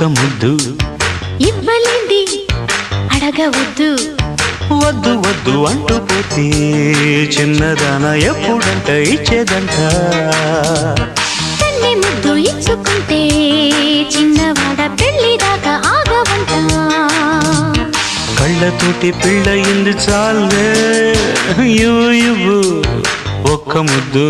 ఒక్క ముద్దు ఇవ్వలేంది అడగవద్దు వద్దు వద్దు అంటూ పోతే చిన్నదాన ఎప్పుడంట ఇచ్చేదంట తన్ని ముద్దు ఇచ్చుకుంటే చిన్నవాడ పెళ్లి దాకా ఆగవంట కళ్ళతోటి పిళ్ళయింది చాలే ఇవ్వు ఇవ్వు ఒక్క ముద్దు